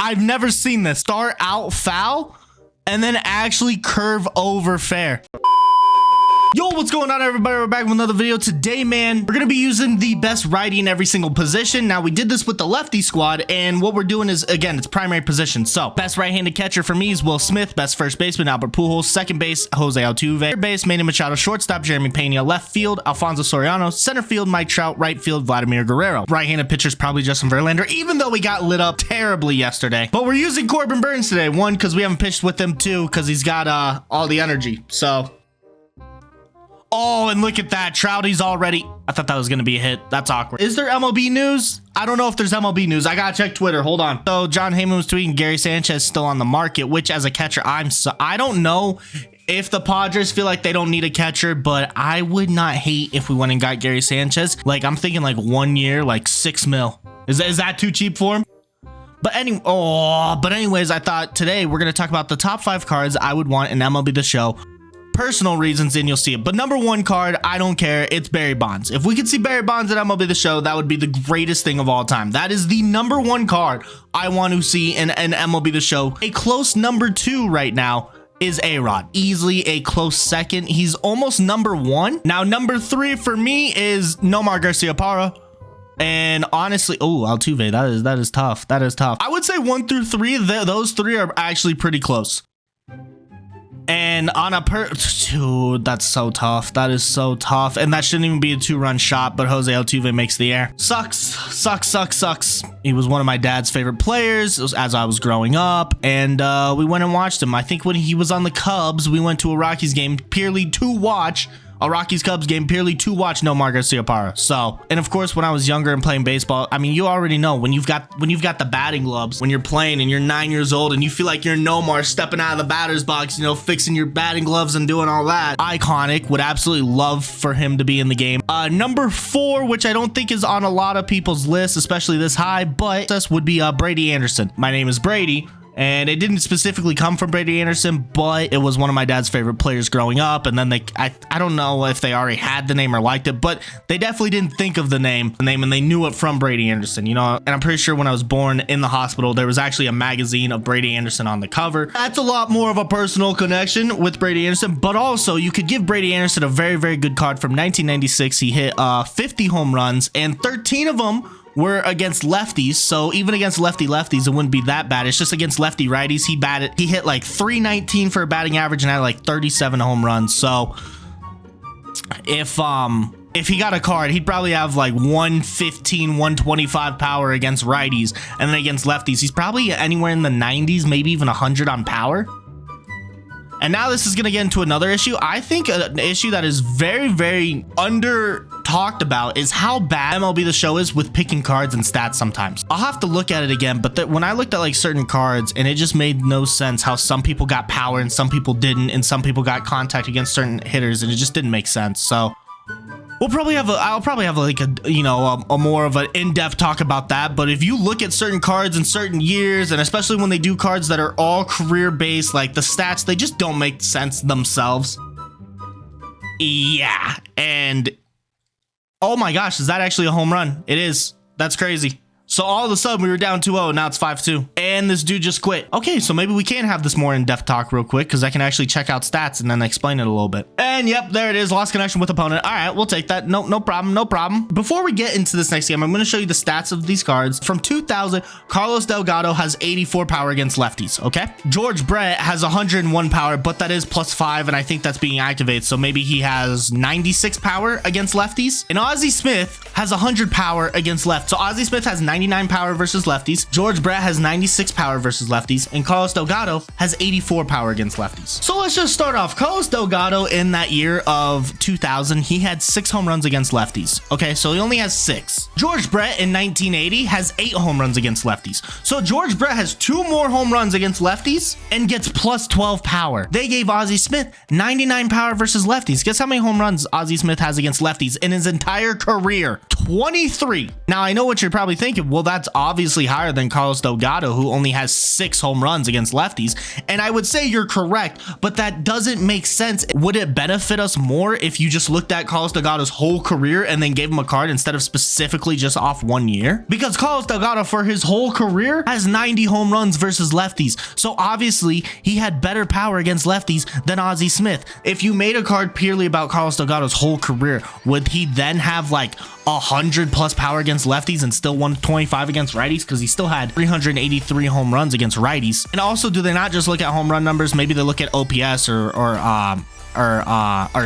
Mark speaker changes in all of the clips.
Speaker 1: I've never seen this. Start out foul and then actually curve over fair. Yo, what's going on, everybody? We're back with another video. Today, man, we're gonna be using the best righty in every single position. Now, we did this with the lefty squad, and what we're doing is, again, it's primary position. So, best right-handed catcher for me is Will Smith. Best first baseman, Albert Pujols. Second base, Jose Altuve. Third base, Manny Machado. Shortstop, Jeremy Pena. Left field, Alfonso Soriano. Center field, Mike Trout. Right field, Vladimir Guerrero. Right-handed pitchers, probably Justin Verlander, even though we got lit up terribly yesterday. But we're using Corbin Burnes today. One, because we haven't pitched with him. Two, because he's got all the energy. So... oh, and look at that. Trouty's already... I thought that was going to be a hit. That's awkward. Is there MLB news? I don't know if there's MLB news. I got to check Twitter. Hold on. So, John Heyman was tweeting Gary Sanchez still on the market, which as a catcher, I don't know if the Padres feel like they don't need a catcher, but I would not hate if we went and got Gary Sanchez. Like, I'm thinking like 1 year, like $6 million. Is that too cheap for him? But anyways, I thought today we're going to talk about the top 5 cards I would want in MLB The Show. Personal reasons, and you'll see it. But number 1 card, I don't care. It's Barry Bonds. If we could see Barry Bonds at MLB The Show, that would be the greatest thing of all time. That is the number 1 card I want to see in MLB The Show. A close number 2 right now is A-Rod. Easily a close second. He's almost number 1. Now, number 3 for me is Nomar Garciaparra. And honestly, oh, Altuve, that is tough. That is tough. I would say 1 through 3, those 3 are actually pretty close. And on a dude, that's so tough. That is so tough. And that shouldn't even be a 2-run shot, but Jose Altuve makes the air. Sucks. He was one of my dad's favorite players as I was growing up, and we went and watched him. I think when he was on the Cubs, we went to a Rockies game purely to watch Nomar Garciaparra. So, and of course, when I was younger and playing baseball, I mean, you already know when you've got the batting gloves, when you're playing and you're 9 years old and you feel like you're Nomar stepping out of the batter's box, you know, fixing your batting gloves and doing all that. Iconic. Would absolutely love for him to be in the game. Number 4, which I don't think is on a lot of people's lists, especially this high, but this would be Brady Anderson. My name is Brady. And it didn't specifically come from Brady Anderson, but it was one of my dad's favorite players growing up. And then I don't know if they already had the name or liked it, but they definitely didn't think of the name, and they knew it from Brady Anderson, you know. And I'm pretty sure when I was born in the hospital, there was actually a magazine of Brady Anderson on the cover. That's a lot more of a personal connection with Brady Anderson, but also you could give Brady Anderson a very, very good card from 1996. He hit 50 home runs, and 13 of them were against lefties. So even against lefties, it wouldn't be that bad. It's just against lefty righties. He hit like 319 for a batting average and had like 37 home runs. So if he got a card, he'd probably have like 115, 125 power against righties, and then against lefties, he's probably anywhere in the 90s, maybe even 100 on power. And now this is going to get into another issue. I think an issue that is very, very under talked about is how bad MLB The Show is with picking cards and stats sometimes. I'll have to look at it again, but when I looked at like certain cards, and it just made no sense how some people got power and some people didn't, and some people got contact against certain hitters, and it just didn't make sense. So I'll probably have like a more of an in-depth talk about that. But if you look at certain cards in certain years, and especially when they do cards that are all career based, like the stats, they just don't make sense themselves. Yeah. And oh my gosh, is that actually a home run? It is. That's crazy. So all of a sudden we were down 2-0, now it's 5-2, and this dude just quit. Okay, so maybe we can have this more in-depth talk real quick, because I can actually check out stats and then explain it a little bit. And yep, there it is, lost connection with opponent. All right, we'll take that. No problem. Before we get into this next game, I'm going to show you the stats of these cards. From 2000, Carlos Delgado has 84 power against lefties, okay? George Brett has 101 power, but that is +5, and I think that's being activated, so maybe he has 96 power against lefties. And Ozzie Smith has 100 power against left. So Ozzie Smith has 99 power versus lefties. George Brett has 96 power versus lefties, and Carlos Delgado has 84 power against lefties. So let's just start off. Carlos Delgado in that year of 2000, he had 6 home runs against lefties. Okay, so he only has 6. George Brett in 1980 has 8 home runs against lefties. So George Brett has 2 more home runs against lefties and gets +12 power. They gave Ozzie Smith 99 power versus lefties. Guess how many home runs Ozzie Smith has against lefties in his entire career? 23. Now, I know what you're probably thinking. Well, that's obviously higher than Carlos Delgado, who only has 6 home runs against lefties. And I would say you're correct, but that doesn't make sense. Would it benefit us more if you just looked at Carlos Delgado's whole career and then gave him a card instead of specifically just off 1 year? Because Carlos Delgado for his whole career has 90 home runs versus lefties. So obviously he had better power against lefties than Ozzie Smith. If you made a card purely about Carlos Delgado's whole career, would he then have like 100 plus power against lefties and still 125 against righties? Because he still had 383 home runs against righties. And also, do they not just look at home run numbers? Maybe they look at OPS or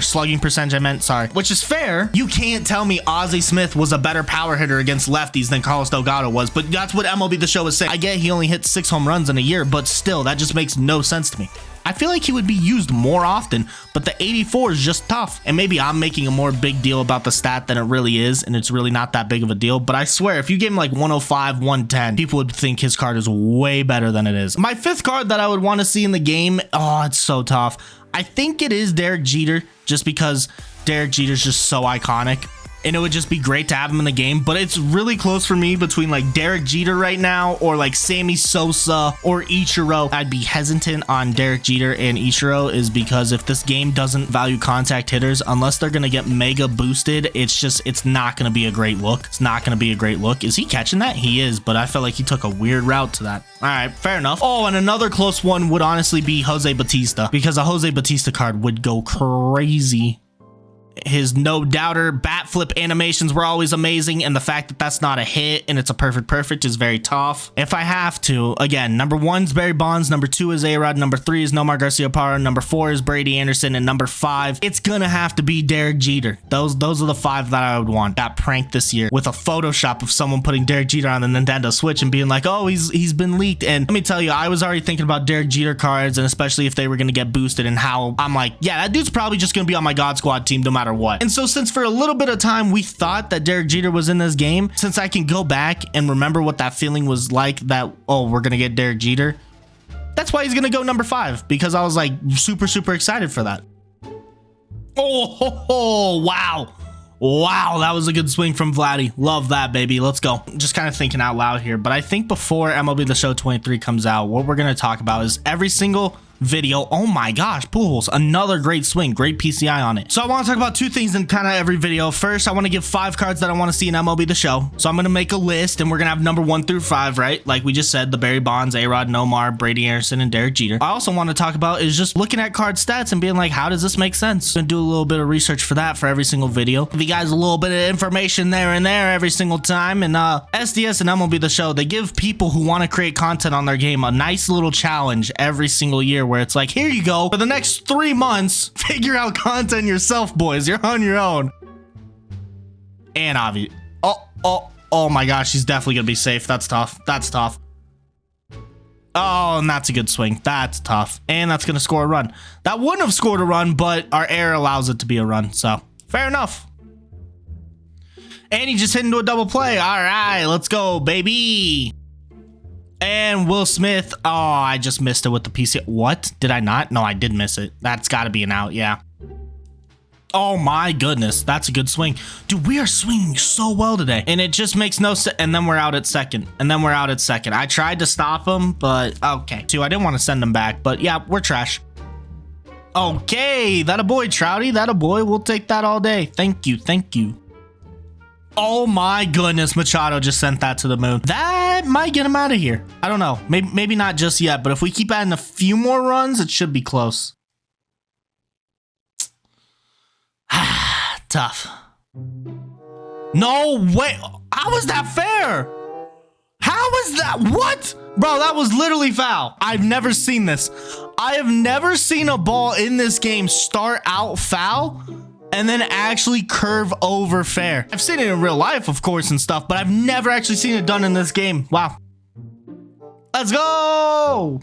Speaker 1: slugging percentage, I meant, sorry, which is fair. You can't tell me Ozzie Smith was a better power hitter against lefties than Carlos Delgado was, but that's what MLB The Show is saying. I get he only hit 6 home runs in a year, but still, that just makes no sense to me. I feel like he would be used more often, but the 84 is just tough. And maybe I'm making a more big deal about the stat than it really is, and it's really not that big of a deal. But I swear, if you gave him like 105, 110, people would think his card is way better than it is. My 5th card that I would want to see in the game, oh, it's so tough. I think it is Derek Jeter, just because Derek Jeter is just so iconic. And it would just be great to have him in the game, but it's really close for me between like Derek Jeter right now or like Sammy Sosa or Ichiro. I'd be hesitant on Derek Jeter and Ichiro is because if this game doesn't value contact hitters, unless they're going to get mega boosted, it's not going to be a great look. It's not going to be a great look. Is he catching that? He is, but I felt like he took a weird route to that. All right, fair enough. Oh, and another close one would honestly be Jose Bautista, because a Jose Bautista card would go crazy. His no doubter bat flip animations were always amazing, and the fact that that's not a hit and it's a perfect is very tough. If I have to, again, number 1's Barry Bonds, number 2 is A-Rod, number 3 is Nomar Garciaparra, number 4 is Brady Anderson, and number 5, it's gonna have to be Derek Jeter. Those are the 5 that I would want. That prank this year with a Photoshop of someone putting Derek Jeter on the Nintendo Switch and being like, oh, he's been leaked. And let me tell you, I was already thinking about Derek Jeter cards, and especially if they were gonna get boosted, and how I'm like, yeah, that dude's probably just gonna be on my God Squad team no matter what. And so since for a little bit of time we thought that Derek Jeter was in this game, since I can go back and remember what that feeling was like, that, oh, we're gonna get Derek Jeter, that's why he's gonna go number 5, because I was like super excited for that. Oh, wow. Wow, that was a good swing from Vladdy. Love that, baby. Let's go. Just kind of thinking out loud here, but I think before MLB The Show 23 comes out, what we're going to talk about is every single video. Oh my gosh, Pujols, another great swing, great PCI on it. So I want to talk about 2 things in kind of every video. First, I want to give 5 cards that I want to see in MLB The Show. So I'm going to make a list, and we're going to have number 1 through 5, right? Like we just said, the Barry Bonds, A-Rod, Nomar, Brady Anderson, and Derek Jeter. I also want to talk about is just looking at card stats and being like, how does this make sense? And do a little bit of research for that for every single video. Give you guys a little bit of information there and there every single time. And SDS and MLB The Show, they give people who want to create content on their game a nice little challenge every single year, where it's like, here you go, for the next 3 months, figure out content yourself, boys. You're on your own. And obvious. Oh my gosh, he's definitely gonna be safe. That's tough. That's tough. Oh, and that's a good swing. That's tough. And that's gonna score a run. That wouldn't have scored a run, but our error allows it to be a run. So fair enough. And he just hit into a double play. All right, let's go, baby. And Will Smith. Oh, I just missed it with the PC. What? Did I not? No, I did miss it. That's got to be an out. Yeah. Oh my goodness. That's a good swing. Dude, we are swinging so well today. And it just makes no sense. And then we're out at second. I tried to stop him, but okay. Too, I didn't want to send him back, but yeah, we're trash. Okay. That a boy, Trouty. That a boy. We'll take that all day. Thank you. Thank you. Oh my goodness, Machado just sent that to the moon. That might get him out of here. I don't know. Maybe not just yet, but if we keep adding a few more runs, it should be close. Tough. No way. How was that fair? How was that? What? Bro, that was literally foul. I've never seen this. I have never seen a ball in this game start out foul and then actually curve over fair. I've seen it in real life, of course, and stuff, but I've never actually seen it done in this game. Wow. Let's go.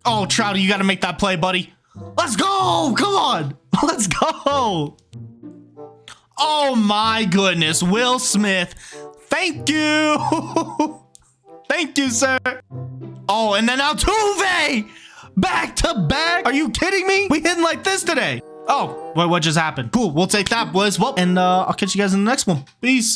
Speaker 1: Oh, Trouty, you got to make that play, buddy. Let's go. Come on. Let's go. Oh, my goodness. Will Smith. Thank you. Thank you, sir. Oh, and then Altuve. Back to back. Are you kidding me? We hitting like this today. Oh, wait, what just happened? Cool, we'll take that, boys. Well, and I'll catch you guys in the next one. Peace.